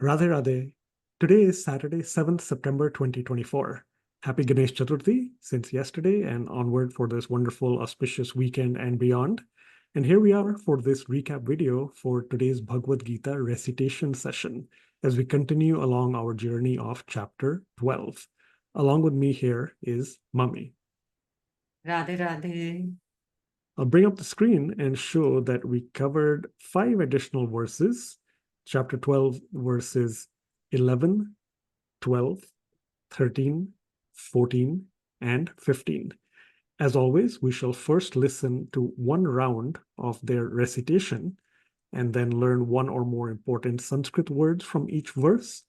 Radhe Radhe. Today is Saturday, 7th September 2024. Happy Ganesh Chaturthi since yesterday and onward for this wonderful auspicious weekend and beyond. And here we are for this recap video for today's Bhagavad Gita recitation session as we continue along our journey of chapter 12. Along with me here is Mummy. Radhe Radhe. I'll bring up the screen and show that we covered 5 additional verses. Chapter 12, verses 11, 12, 13, 14, and 15. As always, we shall first listen to one round of their recitation and then learn one or more important Sanskrit words from each verse,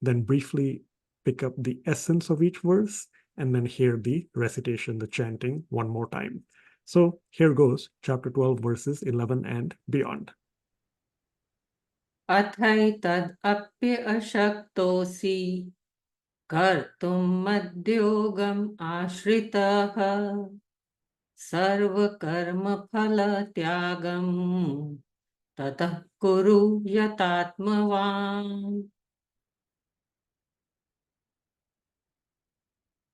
then briefly pick up the essence of each verse, and then hear the recitation, the chanting, one more time. So here goes, chapter 12, verses 11 and beyond. अथैतदप्यशक्तोऽसि कर्तुं मद्योगम् आश्रितः सर्वकर्मफलत्यागं ततः कुरु यतात्मवान्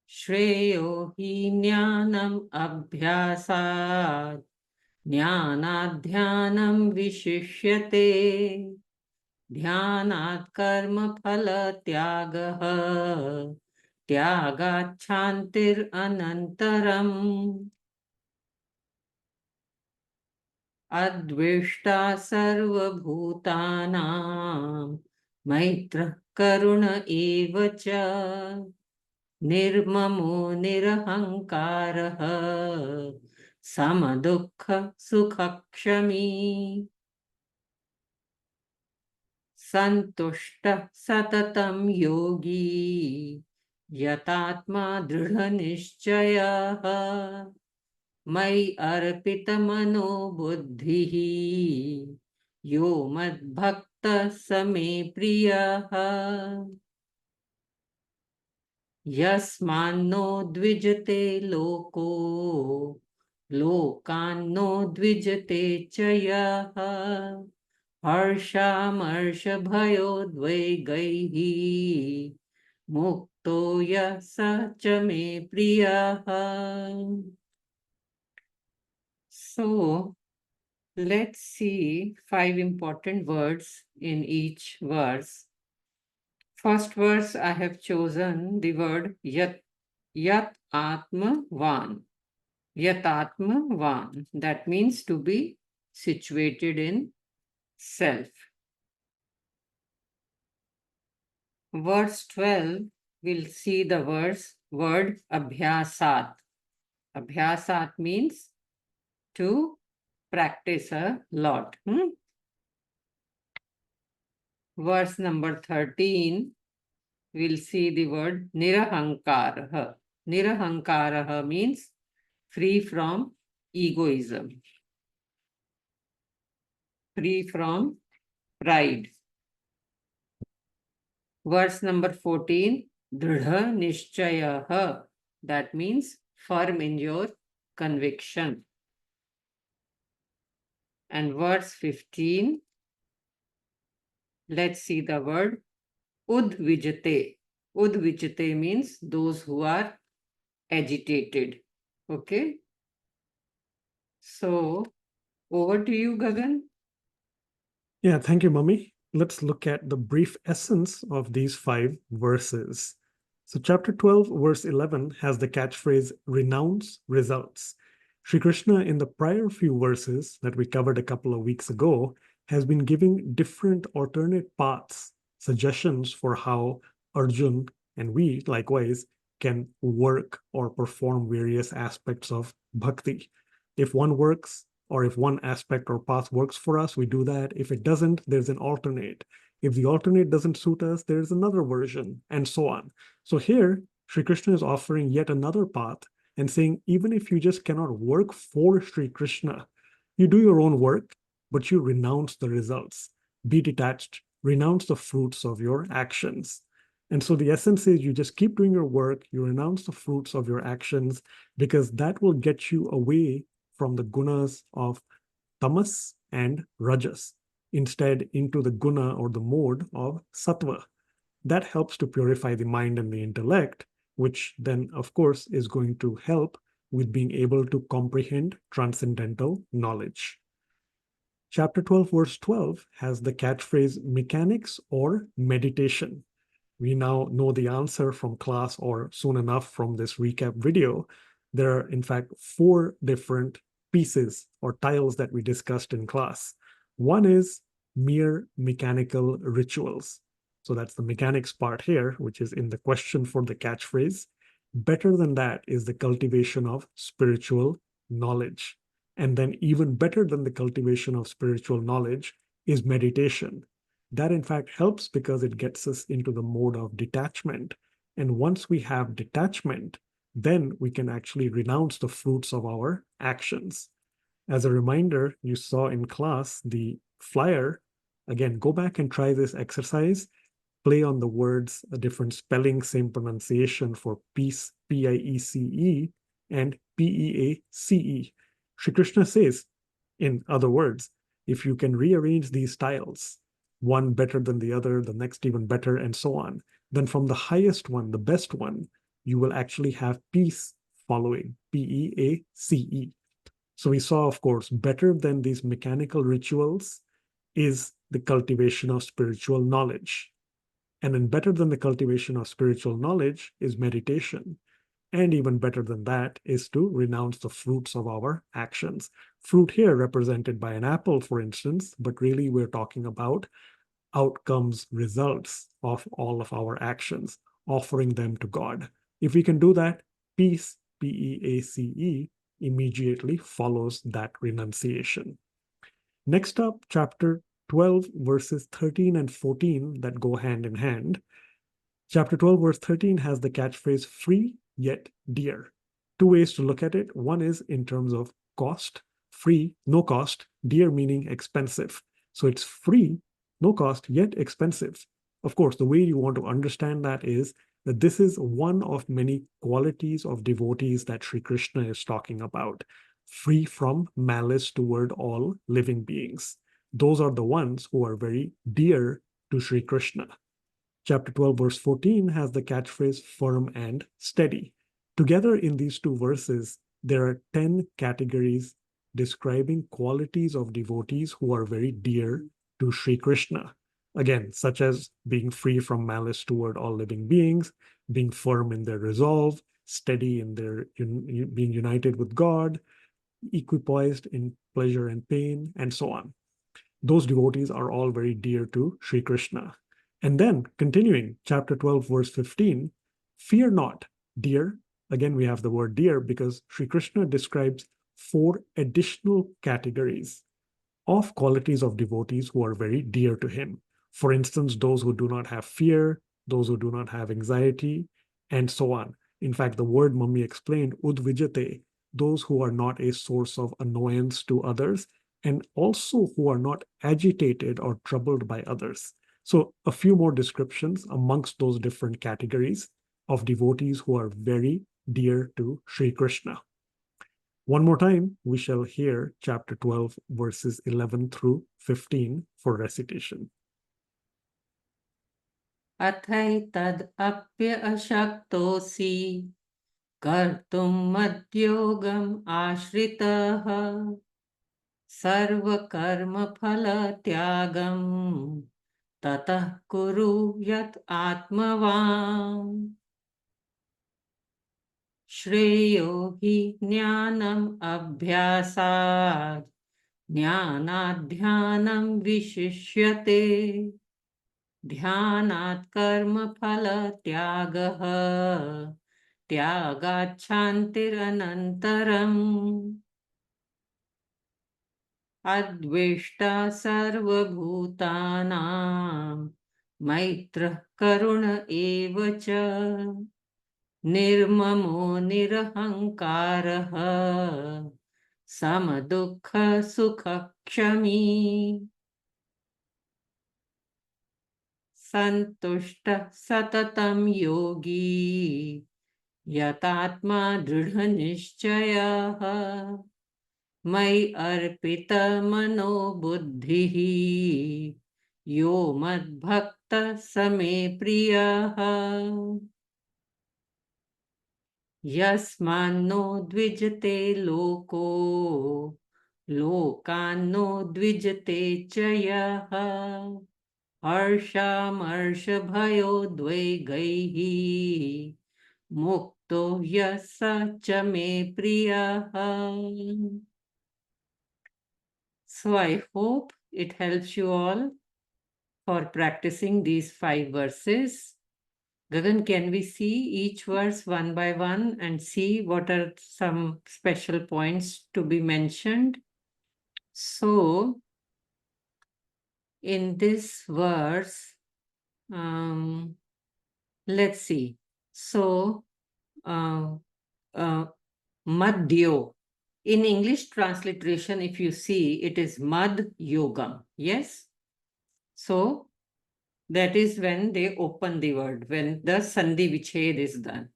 श्रेयो हि ज्ञानम् अभ्यासात् ज्ञानाध्यानं विशिष्यते ध्यानात् कर्मफलत्यागः त्यागात् शान्तिरनन्तरम् अद्वेष्टा सर्वभूतानां मैत्रः करुण एव च निर्ममो निरहङ्कारः समदुःख सुखक्षमी सन्तुष्टः सततं योगी यतात्मा दृढनिश्चयः मयि अर्पितमनो बुद्धिः यो मद्भक्तः स मे प्रियः यस्मान्नो द्विजते लोको लोकान्नो द्विजते च यः हर्षामर्षभयोद्वेगैः मुक्तो यः स च मे प्रियः. So let's see 5 important words in each verse. First verse I have chosen the word yat atmavan. Yat atmavan, that means to be situated in self. Verse 12, we'll see the word abhyasat. Abhyasat means to practice a lot. Verse number 13, we'll see the word nirahankaraha. Nirahankaraha means free from egoism, free from pride. Verse number 14, dridha nishchayaha. That means firm in your conviction. And verse 15, let's see the word udvijate. Udvijate means those who are agitated. Okay. So over to you, Gagan. Yeah, thank you, Mummy. Let's look at the brief essence of these 5 verses. So chapter 12, verse 11 has the catchphrase, renounce results. Shri Krishna, in the prior few verses that we covered a couple of weeks ago, has been giving different alternate paths, suggestions for how Arjun and we, likewise, can work or perform various aspects of bhakti. If one works, or if one aspect or path works for us, we do that. If it doesn't, there's an alternate. If the alternate doesn't suit us, there's another version, and so on. So here, Shri Krishna is offering yet another path and saying, even if you just cannot work for Shri Krishna, you do your own work, but you renounce the results. Be detached, renounce the fruits of your actions. And so the essence is you just keep doing your work, you renounce the fruits of your actions, because that will get you away from the gunas of tamas and rajas. instead into the guna or the mode of sattva. That helps to purify the mind and the intellect, which then, of course, is going to help with being able to comprehend transcendental knowledge. Chapter 12, verse 12 has the catchphrase mechanics or meditation. We now know the answer from class or soon enough from this recap video. There are, in fact, 4 different pieces or tiles that we discussed in class. One is mere mechanical rituals. So that's the mechanics part here, which is in the question for the catchphrase. Better than that is the cultivation of spiritual knowledge. And then even better than the cultivation of spiritual knowledge is meditation. That in fact helps because it gets us into the mode of detachment. And once we have detachment, then we can actually renounce the fruits of our actions. As a reminder, you saw in class the flyer. Again, go back and try this exercise. Play on the words, a different spelling, same pronunciation for peace, P-I-E-C-E, and P-E-A-C-E. Shri Krishna says, in other words, if you can rearrange these tiles, one better than the other, the next even better, and so on, then from the highest one, the best one, you will actually have peace following, P-E-A-C-E. So we saw, of course, better than these mechanical rituals is the cultivation of spiritual knowledge. And then better than the cultivation of spiritual knowledge is meditation. And even better than that is to renounce the fruits of our actions. Fruit here represented by an apple, for instance, but really we're talking about outcomes, results of all of our actions, offering them to God. If we can do that, peace, P-E-A-C-E, immediately follows that renunciation. Next up, chapter 12, verses 13 and 14 that go hand in hand. Chapter 12, verse 13 has the catchphrase free yet dear. 2 ways to look at it. One is in terms of cost, free, no cost, dear meaning expensive. So it's free, no cost, yet expensive. Of course, the way you want to understand that is that this is one of many qualities of devotees that Sri Krishna is talking about. Free from malice toward all living beings. Those are the ones who are very dear to Sri Krishna. Chapter 12, verse 14 has the catchphrase firm and steady. Together in these 2 verses, there are 10 categories describing qualities of devotees who are very dear to Sri Krishna. Again, such as being free from malice toward all living beings, being firm in their resolve, steady in their being united with God, equipoised in pleasure and pain, and so on. Those devotees are all very dear to Sri Krishna. And then continuing, chapter 12, verse 15, fear not, dear. Again, we have the word dear because Sri Krishna describes 4 additional categories of qualities of devotees who are very dear to him. For instance, those who do not have fear, those who do not have anxiety, and so on. In fact, the word Mummy explained, udvijate, those who are not a source of annoyance to others, and also who are not agitated or troubled by others. So a few more descriptions amongst those different categories of devotees who are very dear to Sri Krishna. One more time, we shall hear chapter 12, verses 11 through 15 for recitation. अथैतद् अप्यशक्तोऽसि कर्तुं मद्योगम् आश्रितः सर्वकर्मफलत्यागं ततः कुरु यत् आत्मवान् श्रेयो हि ज्ञानम् अभ्यासात् ज्ञानाध्यानं विशिष्यते ध्यानात् कर्मफलत्यागः त्यागात् शान्तिरनन्तरम् अद्वेष्टा सर्वभूतानां मैत्रः करुण एव च निर्ममो निरहङ्कारः समदुःखसुखक्षमी सन्तुष्टः सततं योगी यतात्मा दृढनिश्चयः Mai arpita mano buddhihi yo mad bhakta same priyaha yasmanno dvijate loko lokanno dvijate chayaha हर्षामर्षभयोद्वेगैः मुक्तो यः स च मे प्रियः. So I hope it helps you all for practicing these 5 verses. Gagan, can we see each verse one by one and see what are some special points to be mentioned? So, in this verse, let's see. So, Madhyo. In English transliteration, if you see, it is Mad Yogam. Yes? So, that is when they open the word, when the Sandhi Viched is done.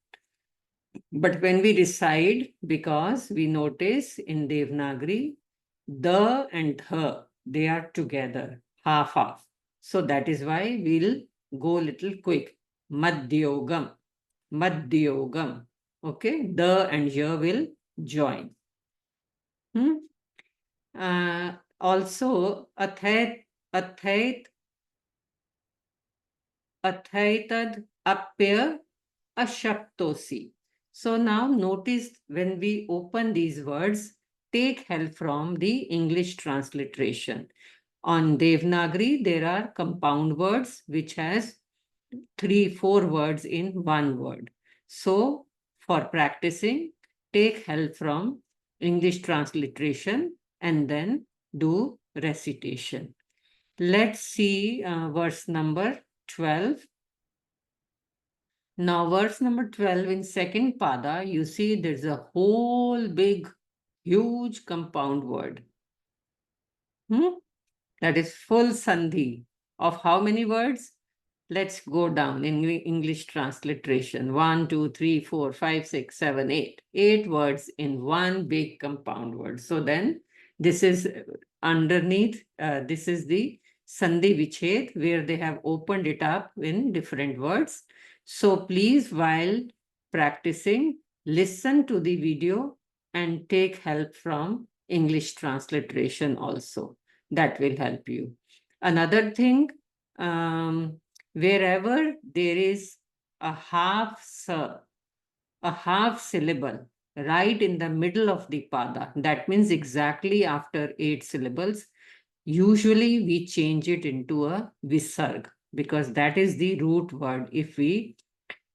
But when we recite, because we notice in Devanagari, the and the, they are together, half. So that is why we'll go little quick. Madhyogam, Madhyogam. Okay, the and here will join. Also, athait, athaitad apya ashaktosi. So now notice when we open these words, take help from the English transliteration. On Devanagari, there are compound words which has 3-4 words in one word. So for practicing, take help from English transliteration and then do recitation. Let's see verse number 12. Now, verse number 12 in second pada, you see there's a whole big, huge compound word. That is full sandhi of how many words? Let's go down in English transliteration. 1, 2, 3, 4, 5, 6, 7, 8. 8 words in one big compound word. So then this is underneath, this is the Sandhi Viched where they have opened it up in different words. So please, while practicing, listen to the video and take help from English transliteration also. That will help you. Another thing, wherever there is a half syllable right in the middle of the pada, that means exactly after 8 syllables, usually we change it into a visarg because that is the root word. If we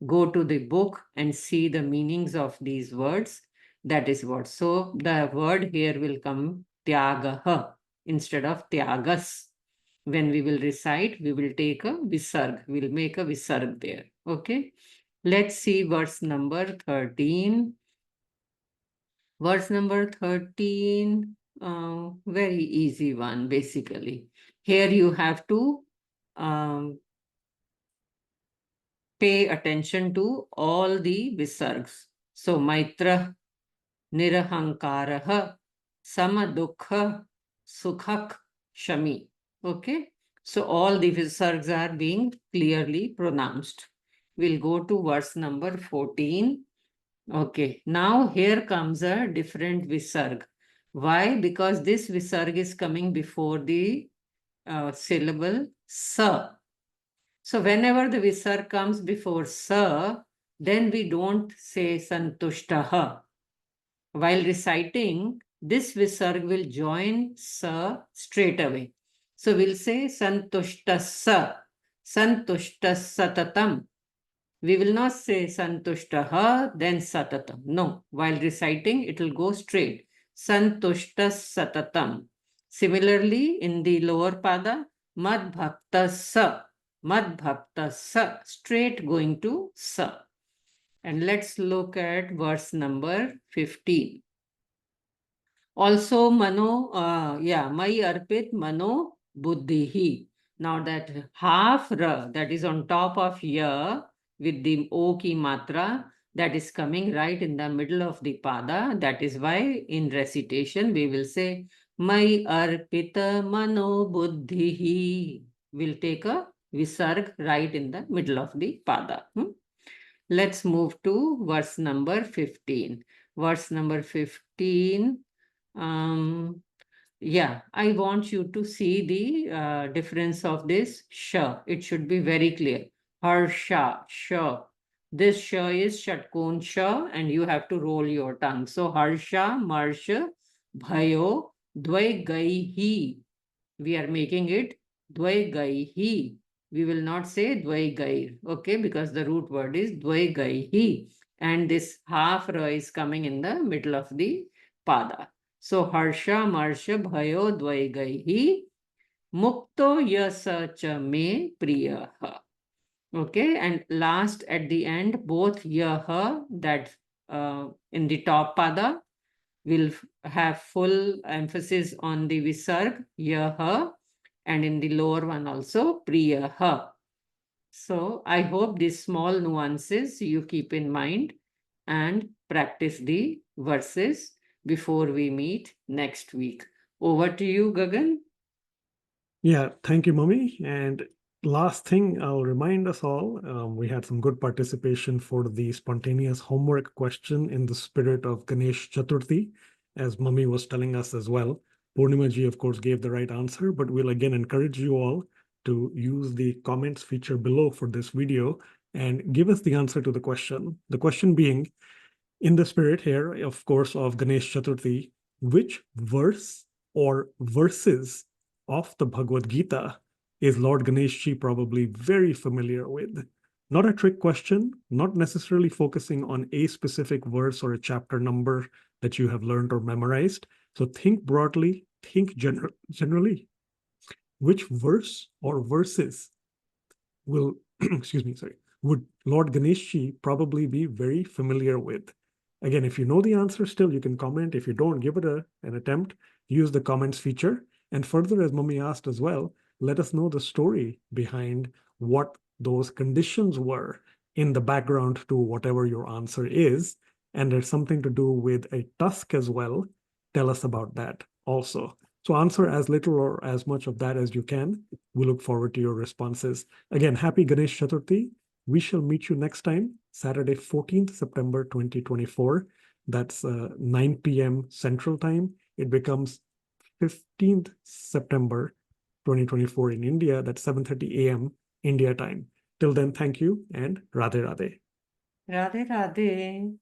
go to the book and see the meanings of these words, that is what. So the word here will come tyagaha instead of tyagas. When we will recite, we will take a visarg. We'll make a visarg there. Okay. Let's see verse number 13. Verse number 13, very easy one, basically. Here you have to pay attention to all the visargs. So, Maitra, Nirahankaraha, Samadukha, Sukhak, Shami. Okay. So, all the visargs are being clearly pronounced. We'll go to verse number 14. Okay, now here comes a different visarg. Why? Because this visarg is coming before the syllable sa. So whenever the visarg comes before sa, then we don't say santushtaha. While reciting, this visarg will join sa straight away. So we'll say santushtassa, santushtassatatam. We will not say santushtaha, then satatam. No, while reciting, it will go straight. Santushtas satatam. Similarly, in the lower pada, madbhaktasa, madbhaktasa, straight going to sa. And let's look at verse number 15. Also, mai arpit mano buddhihi. Now that half ra, that is on top of ya, with the O ki matra, that is coming right in the middle of the pada. That is why in recitation we will say Mai arpita mano buddhihi. We'll take a visarg right in the middle of the pada. Let's move to verse number 15. Verse number 15. Yeah, I want you to see the difference of this sh. It should be very clear. Harsha, sh. This sh is shatkon sh, and you have to roll your tongue. So harsha, marsha, bhayo, dvai gaihi. We are making it dvai gaihi. We will not say dvai gair, okay, because the root word is dvai gaihi. And this half ra is coming in the middle of the pada. So harsha, marsha, bhayo, dvai gaihi, mukto yasa cha me priyaha. Okay, and last at the end, both yaha, that in the top pada, will have full emphasis on the visarg, yaha, and in the lower one also, priyaha. So I hope these small nuances you keep in mind and practice the verses before we meet next week. Over to you, Gagan. Yeah, thank you, Mummy. And last thing, I'll remind us all, we had some good participation for the spontaneous homework question in the spirit of Ganesh Chaturthi, as Mummy was telling us as well. Purnima ji, of course, gave the right answer, but we'll again encourage you all to use the comments feature below for this video and give us the answer to the question. The question being, in the spirit here, of course, of Ganesh Chaturthi, which verse or verses of the Bhagavad Gita is Lord Ganeshji probably very familiar with? Not a trick question, not necessarily focusing on a specific verse or a chapter number that you have learned or memorized. So think broadly, think generally. Which verse or verses will, excuse me, sorry, would Lord Ganeshji probably be very familiar with? Again, if you know the answer still, you can comment. If you don't, give it an attempt. Use the comments feature. And further, as Mummy asked as well, let us know the story behind what those conditions were in the background to whatever your answer is. And there's something to do with a tusk as well. Tell us about that also. So answer as little or as much of that as you can. We look forward to your responses. Again, happy Ganesh Chaturthi. We shall meet you next time, Saturday, 14th September 2024. That's 9 p.m. Central Time. It becomes 15th September 2024 in India. That's 7:30 a.m. India time. Till then, thank you and Radhe Radhe. Radhe Radhe.